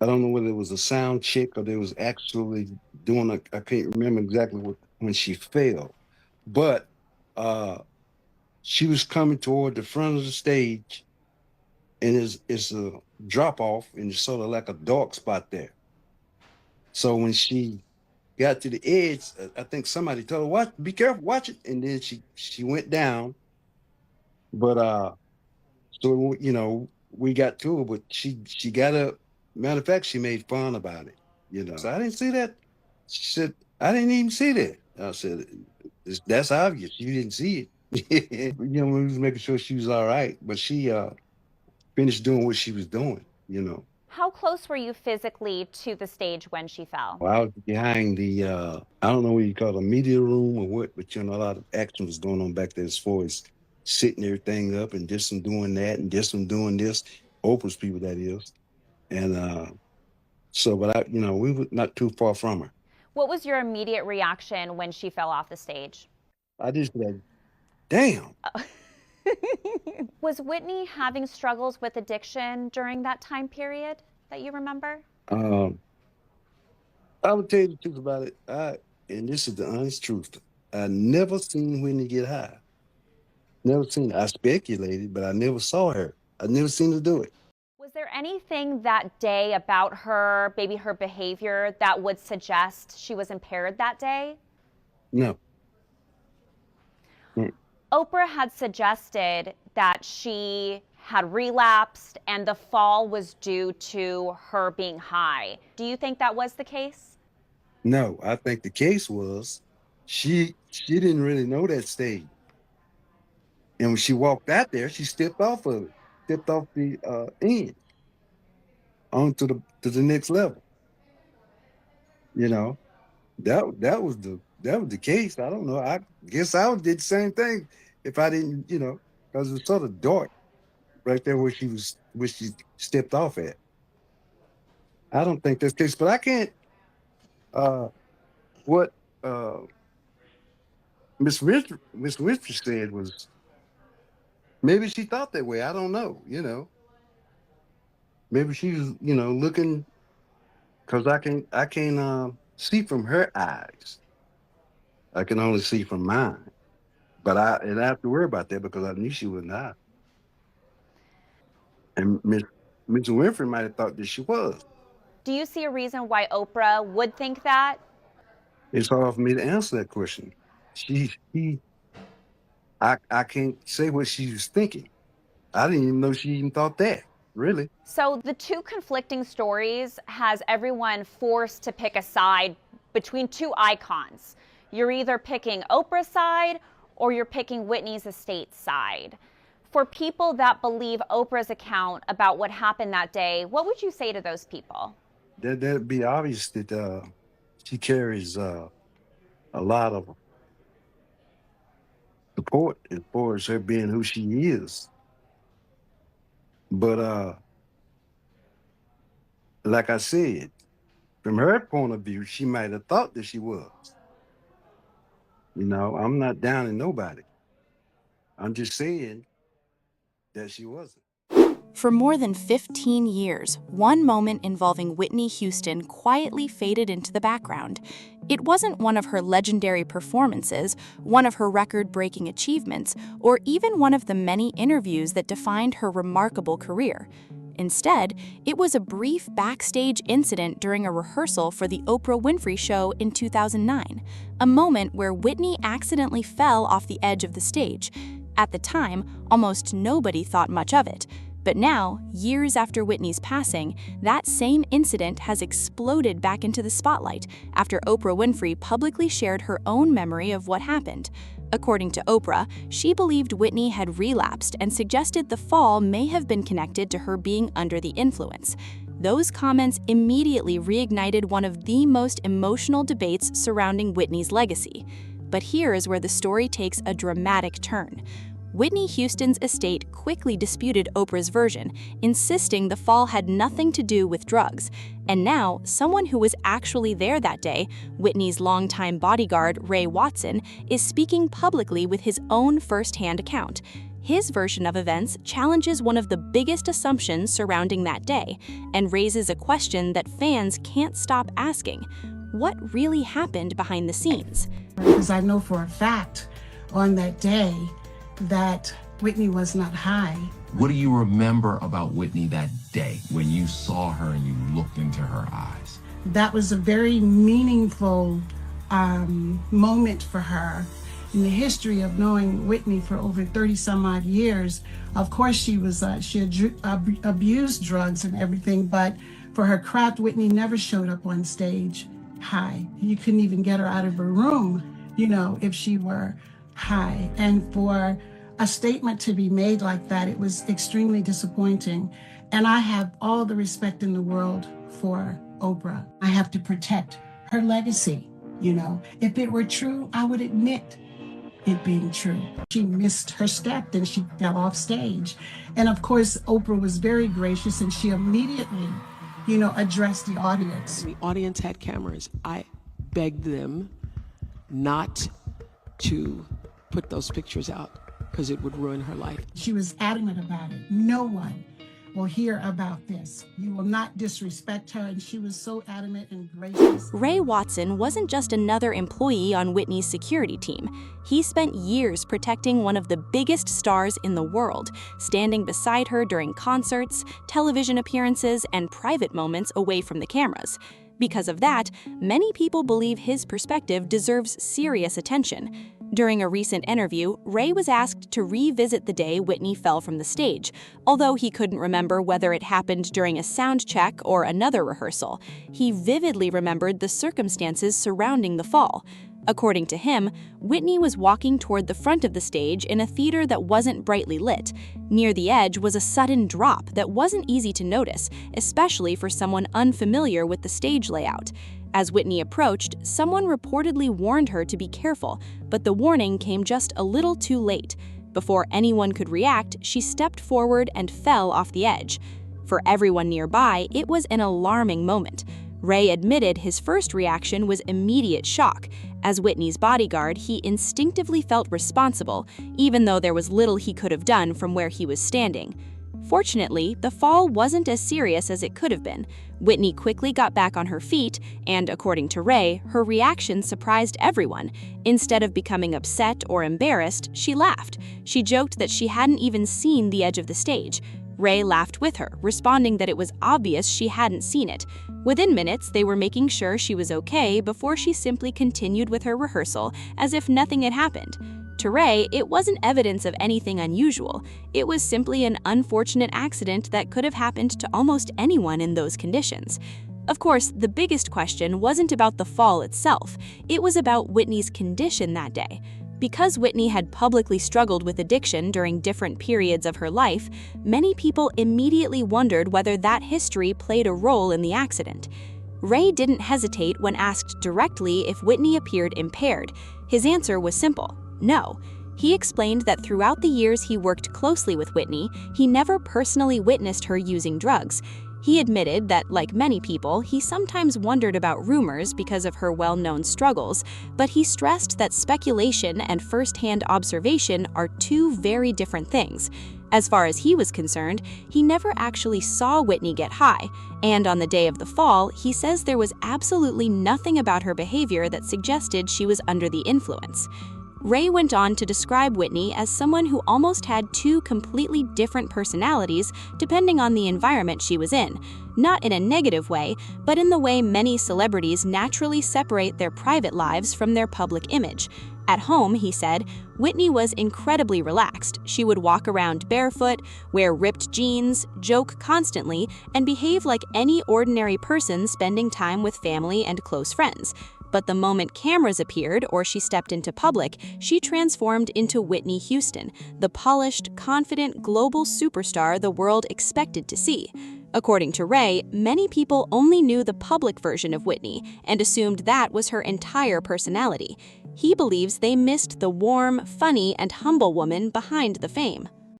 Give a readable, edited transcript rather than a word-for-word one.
I don't know whether it was a sound check or they was actually doing I can't remember exactly when she fell, but uh, she was coming toward the front of the stage, and it's a drop off, and it's sort of like a dark spot there. So when she got to the edge, I think somebody told her, "Watch, be careful, watch it," and then she went down. But so we got to her, but she got up. Matter of fact, she made fun about it. So I didn't see that. She said, "I didn't even see that." I said, "That's obvious. You didn't see it." We was making sure she was all right, but she finished doing what she was doing. How close were you physically to the stage when she fell? Well, I was behind the I don't know what you call it, a media room or what, but a lot of action was going on back there as far as setting everything up and this one doing that and this one doing this. Oprah's people, that is. And so, but we were not too far from her. What was your immediate reaction when she fell off the stage? I just like, damn. Was Whitney having struggles with addiction during that time period that you remember? Um, I would tell you the truth about it. And this is the honest truth. I never seen Whitney get high. Never seen her. I speculated, but I never saw her. I never seen her do it. Was there anything that day about her, maybe her behavior, that would suggest she was impaired that day? No. Oprah had suggested that she had relapsed and the fall was due to her being high. Do you think that was the case? No, I think the case was she didn't really know that stage. And when she walked out there, she stepped off of it, stepped off the end onto the next level. You know, that was the case. I don't know. I guess I would did the same thing if I didn't, because it was sort of dark right there where she stepped off at. I don't think that's the case, but I can't. Uh, what Miss Winfrey said was maybe she thought that way. I don't know. Maybe she was, looking because I can see from her eyes. I can only see from mine. But I have to worry about that because I knew she was not. And Miss Winfrey might have thought that she was. Do you see a reason why Oprah would think that? It's hard for me to answer that question. She I can't say what she was thinking. I didn't even know she even thought that. Really. So the two conflicting stories has everyone forced to pick a side between two icons. You're either picking Oprah's side or you're picking Whitney's estate side. For people that believe Oprah's account about what happened that day, what would you say to those people? That'd be obvious that she carries a lot of support as far as her being who she is. But like I said, from her point of view, she might have thought that she was. I'm not downing nobody. I'm just saying that she wasn't. For more than 15 years, one moment involving Whitney Houston quietly faded into the background. It wasn't one of her legendary performances, one of her record-breaking achievements, or even one of the many interviews that defined her remarkable career. Instead, it was a brief backstage incident during a rehearsal for the Oprah Winfrey Show in 2009, a moment where Whitney accidentally fell off the edge of the stage. At the time, almost nobody thought much of it. But now, years after Whitney's passing, that same incident has exploded back into the spotlight after Oprah Winfrey publicly shared her own memory of what happened. According to Oprah, she believed Whitney had relapsed and suggested the fall may have been connected to her being under the influence. Those comments immediately reignited one of the most emotional debates surrounding Whitney's legacy. But here is where the story takes a dramatic turn. Whitney Houston's estate quickly disputed Oprah's version, insisting the fall had nothing to do with drugs. And now, someone who was actually there that day, Whitney's longtime bodyguard, Ray Watson, is speaking publicly with his own first-hand account. His version of events challenges one of the biggest assumptions surrounding that day and raises a question that fans can't stop asking. What really happened behind the scenes? Because I know for a fact on that day that Whitney was not high. What do you remember about Whitney that day when you saw her and you looked into her eyes? That was a very meaningful moment for her. In the history of knowing Whitney for over 30 some odd years, of course she abused drugs and everything, but for her craft, Whitney never showed up on stage high. You couldn't even get her out of her room, if she were high. And for a statement to be made like that, it was extremely disappointing. And I have all the respect in the world for Oprah. I have to protect her legacy. If it were true, I would admit it being true. She missed her step and she fell off stage. And of course, Oprah was very gracious and she immediately, addressed the audience. The audience had cameras. I begged them not to put those pictures out because it would ruin her life. She was adamant about it. No one will hear about this. You will not disrespect her, and she was so adamant and gracious. Ray Watson wasn't just another employee on Whitney's security team. He spent years protecting one of the biggest stars in the world, standing beside her during concerts, television appearances, and private moments away from the cameras. Because of that, many people believe his perspective deserves serious attention. During a recent interview, Ray was asked to revisit the day Whitney fell from the stage, although he couldn't remember whether it happened during a sound check or another rehearsal. He vividly remembered the circumstances surrounding the fall. According to him, Whitney was walking toward the front of the stage in a theater that wasn't brightly lit. Near the edge was a sudden drop that wasn't easy to notice, especially for someone unfamiliar with the stage layout. As Whitney approached, someone reportedly warned her to be careful, but the warning came just a little too late. Before anyone could react, she stepped forward and fell off the edge. For everyone nearby, it was an alarming moment. Ray admitted his first reaction was immediate shock. As Whitney's bodyguard, he instinctively felt responsible, even though there was little he could have done from where he was standing. Fortunately, the fall wasn't as serious as it could have been. Whitney quickly got back on her feet, and according to Ray, her reaction surprised everyone. Instead of becoming upset or embarrassed, she laughed. She joked that she hadn't even seen the edge of the stage. Ray laughed with her, responding that it was obvious she hadn't seen it. Within minutes, they were making sure she was okay before she simply continued with her rehearsal as if nothing had happened. To Ray, it wasn't evidence of anything unusual. It was simply an unfortunate accident that could have happened to almost anyone in those conditions. Of course, the biggest question wasn't about the fall itself. It was about Whitney's condition that day. Because Whitney had publicly struggled with addiction during different periods of her life, many people immediately wondered whether that history played a role in the accident. Ray didn't hesitate when asked directly if Whitney appeared impaired. His answer was simple: no. He explained that throughout the years he worked closely with Whitney, he never personally witnessed her using drugs. He admitted that, like many people, he sometimes wondered about rumors because of her well-known struggles, but he stressed that speculation and first-hand observation are two very different things. As far as he was concerned, he never actually saw Whitney get high, and on the day of the fall, he says there was absolutely nothing about her behavior that suggested she was under the influence. Ray went on to describe Whitney as someone who almost had two completely different personalities depending on the environment she was in. Not in a negative way, but in the way many celebrities naturally separate their private lives from their public image. At home, he said, Whitney was incredibly relaxed. She would walk around barefoot, wear ripped jeans, joke constantly, and behave like any ordinary person spending time with family and close friends. But the moment cameras appeared or she stepped into public, she transformed into Whitney Houston, the polished, confident global superstar the world expected to see. According to Ray, many people only knew the public version of Whitney and assumed that was her entire personality. He believes they missed the warm, funny, and humble woman behind the fame.